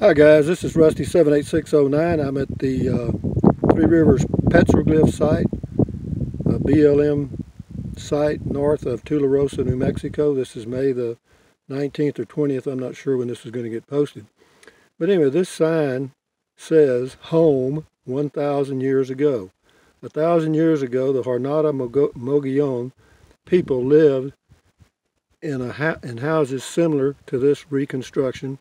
Hi guys, this is Rusty 78609. I'm at the Three Rivers Petroglyph site, a BLM site north of Tularosa, New Mexico. This is May the 19th or 20th. I'm not sure when this is going to get posted. But anyway, this sign says home 1,000 years ago. 1,000 years ago, the Jornada Mogollon people lived in houses similar to this reconstruction.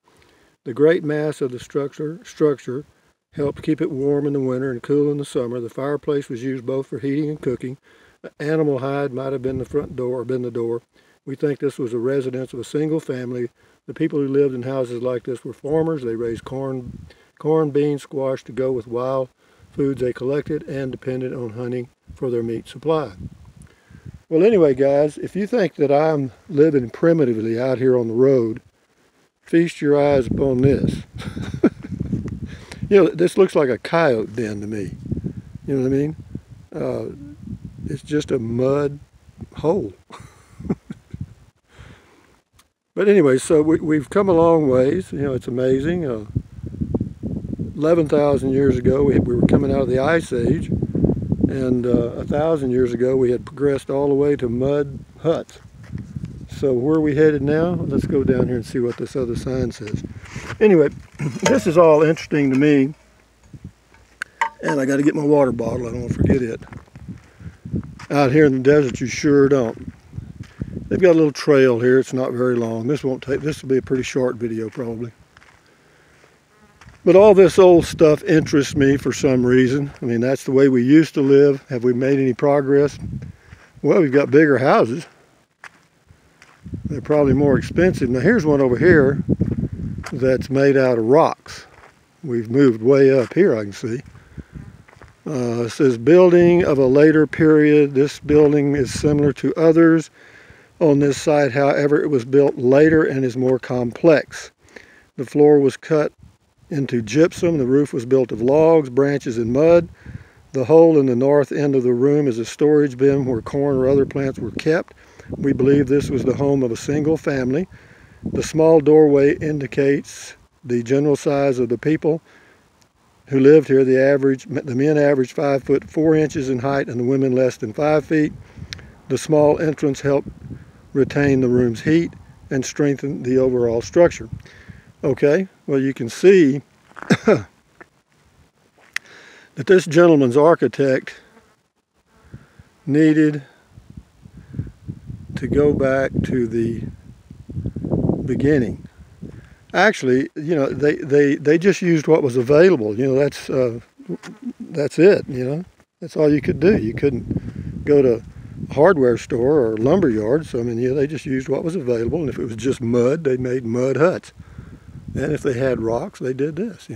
The great mass of the structure helped keep it warm in the winter and cool in the summer. The fireplace was used both for heating and cooking. Animal hide might have been the front door or been the door. We think this was a residence of a single family. The people who lived in houses like this were farmers. They raised corn, beans, squash to go with wild foods they collected and depended on hunting for their meat supply. Well, anyway, guys, if you think that I'm living primitively out here on the road, feast your eyes upon this. This looks like a coyote den to me. You know what I mean? It's just a mud hole. But anyway, so we've come a long ways. It's amazing. 11,000 years ago, we were coming out of the Ice Age, and 1,000 years ago, we had progressed all the way to mud huts. So where are we headed now? Let's go down here and see what this other sign says. Anyway, this is all interesting to me. And I got to get my water bottle. I don't want to forget it. Out here in the desert, you sure don't. They've got a little trail here. It's not very long. This will be a pretty short video probably. But all this old stuff interests me for some reason. I mean, that's the way we used to live. Have we made any progress? Well, we've got bigger houses. They're probably more expensive. Now here's one over here that's made out of rocks. We've moved way up here, I can see. It says building of a later period. This building is similar to others on this site. However, it was built later and is more complex. The floor was cut into gypsum. The roof was built of logs, branches, and mud. The hole in the north end of the room is a storage bin where corn or other plants were kept. We believe this was the home of a single family. The small doorway indicates the general size of the people who lived here. The men averaged 5 foot 4 inches in height and the women less than 5 feet. The small entrance helped retain the room's heat and strengthen the overall structure. Okay, well, you can see that this gentleman's architect needed to go back to the beginning. Actually, they just used what was available. That's it. That's all you could do. You couldn't go to a hardware store or lumber yard. So I mean, they just used what was available. And if it was just mud, they made mud huts. And if they had rocks, they did this.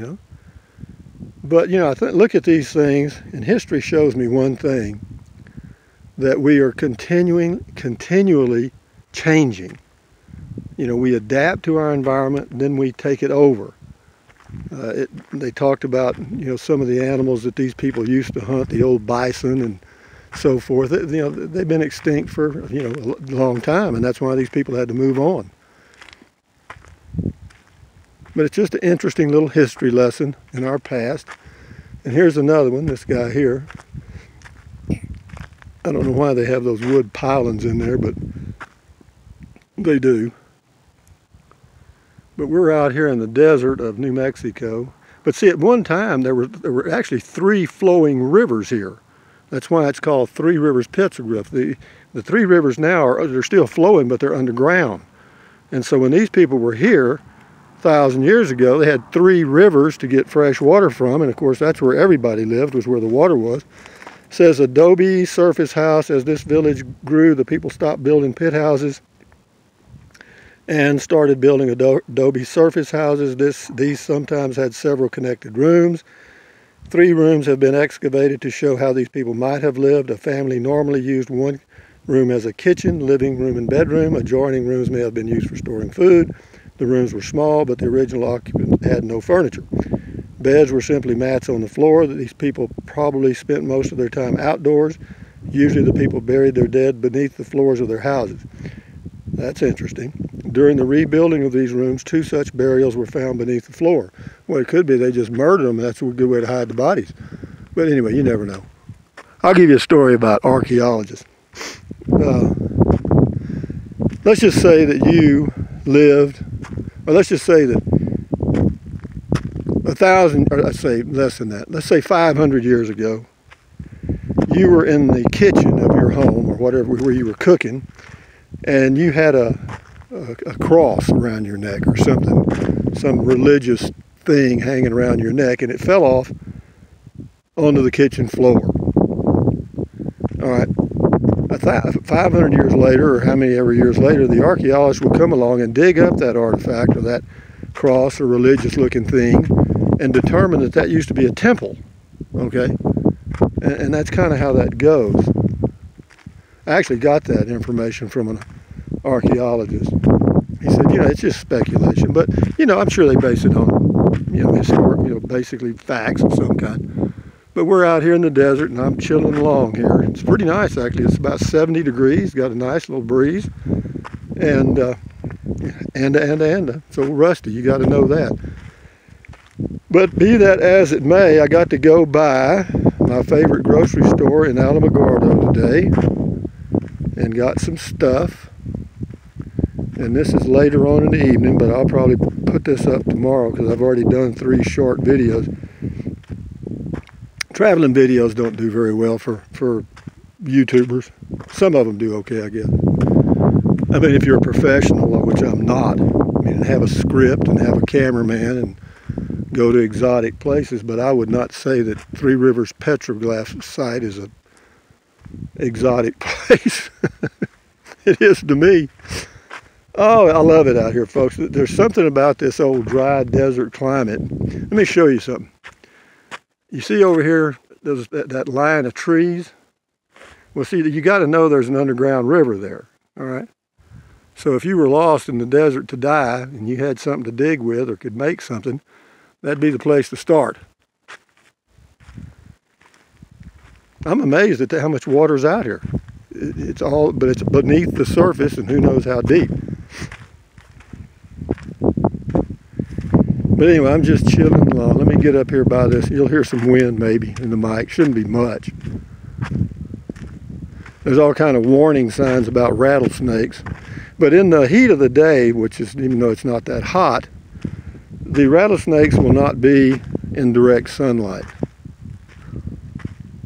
But look at these things, and history shows me one thing: that we are continually changing. We adapt to our environment, and then we take it over. They talked about, some of the animals that these people used to hunt, the old bison and so forth. They've been extinct for, a long time, and that's why these people had to move on. But it's just an interesting little history lesson in our past. And here's another one, this guy here. I don't know why they have those wood pilings in there, but they do. But we're out here in the desert of New Mexico. But see, at one time, there were actually 3 flowing rivers here. That's why it's called Three Rivers Petroglyph. The 3 rivers now they're still flowing, but they're underground. And so when these people were here 1,000 years ago, they had 3 rivers to get fresh water from. And of course, that's where everybody lived, was where the water was. It says adobe surface house. As this village grew, the people stopped building pit houses and started building adobe surface houses. These sometimes had several connected rooms. 3 rooms have been excavated to show how these people might have lived. A family normally used one room as a kitchen, living room, and bedroom. Adjoining rooms may have been used for storing food. The rooms were small, but the original occupant had no furniture. Beds were simply mats on the floor. These people probably spent most of their time outdoors. Usually the people buried their dead beneath the floors of their houses. That's interesting. during the rebuilding of these rooms, 2 such burials were found beneath the floor. Well, it could be they just murdered them. That's a good way to hide the bodies. But anyway, you never know. I'll give you a story about archaeologists. Let's just say that you lived, or let's just say that 1,000, or let's say less than that, let's say 500 years ago, you were in the kitchen of your home or whatever, where you were cooking, and you had a cross around your neck or something, some religious thing hanging around your neck, and it fell off onto the kitchen floor. All right, 500 years later, or how many ever years later, the archaeologists would come along and dig up that artifact or that cross or religious looking thing and determine that that used to be a temple, okay? And that's kind of how that goes. I actually got that information from an archaeologist. He said, you know, it's just speculation, but, you know, I'm sure they base it on, you know, historic, you know, basically facts of some kind. But we're out here in the desert, and I'm chilling along here. It's pretty nice, actually. It's about 70 degrees, got a nice little breeze, and so rusty, you got to know that. But be that as it may, I got to go by my favorite grocery store in Alamogordo today and got some stuff. And this is later on in the evening, but I'll probably put this up tomorrow because I've already done 3 short videos. Traveling videos don't do very well for YouTubers. Some of them do okay, I guess. I mean, if you're a professional, which I'm not, I mean, have a script and have a cameraman and go to exotic places, but I would not say that Three Rivers Petroglyph site is an exotic place. It is to me. Oh, I love it out here, folks. There's something about this old dry desert climate. Let me show you something. You see over here, there's that line of trees? Well, see, you got to know there's an underground river there, all right? So if you were lost in the desert to die and you had something to dig with or could make something, that'd be the place to start. I'm amazed at how much water's out here. It's all, but it's beneath the surface, and who knows how deep. But anyway, I'm just chilling along. Let me get up here by this. You'll hear some wind maybe in the mic. Shouldn't be much. There's all kind of warning signs about rattlesnakes. But in the heat of the day, which is, even though it's not that hot, the rattlesnakes will not be in direct sunlight.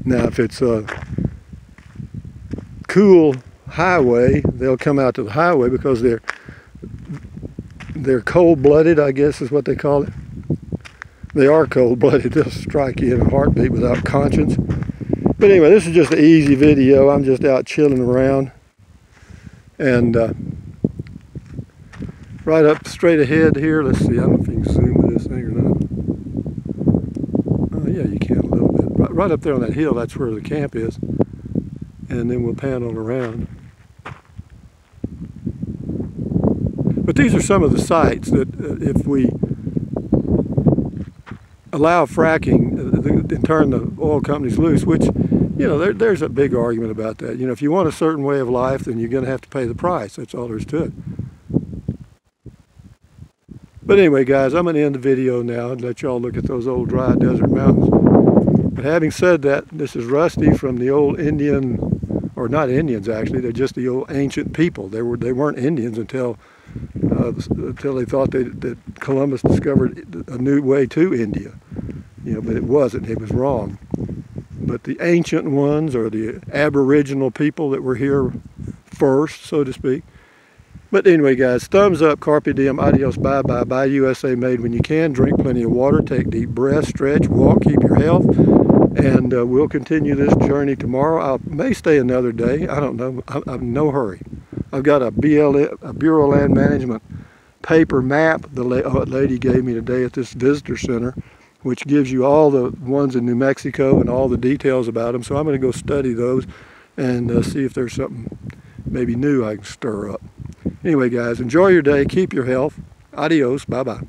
Now, if it's a cool highway, they'll come out to the highway because they're cold-blooded, I guess is what they call it. They are cold-blooded. They'll strike you in a heartbeat without conscience. But anyway, this is just an easy video. I'm just out chilling around. And right up straight ahead here, let's see, I don't know if you can zoom with this thing or not. Oh yeah, you can a little bit. Right up there on that hill, that's where the camp is. And then we'll pan on around. But these are some of the sites that if we allow fracking and turn the oil companies loose, which, you know, there's a big argument about that. You know, if you want a certain way of life, then you're going to have to pay the price. That's all there is to it. But anyway, guys, I'm going to end the video now and let y'all look at those old dry desert mountains. But having said that, this is Rusty from the old Indian, or not Indians actually, they're just the old ancient people. They weren't Indians until they thought that Columbus discovered a new way to India. You know, but it wasn't. It was wrong. But the ancient ones, or the aboriginal people that were here first, so to speak. But anyway, guys, thumbs up, carpe diem, adios, bye-bye, buy USA made when you can, drink plenty of water, take deep breaths, stretch, walk, keep your health, and we'll continue this journey tomorrow. I may stay another day. I don't know. I'm in no hurry. I've got a Bureau of Land Management paper map the lady gave me today at this visitor center, which gives you all the ones in New Mexico and all the details about them. So I'm going to go study those and see if there's something maybe new I can stir up. Anyway, guys, enjoy your day. Keep your health. Adios. Bye-bye.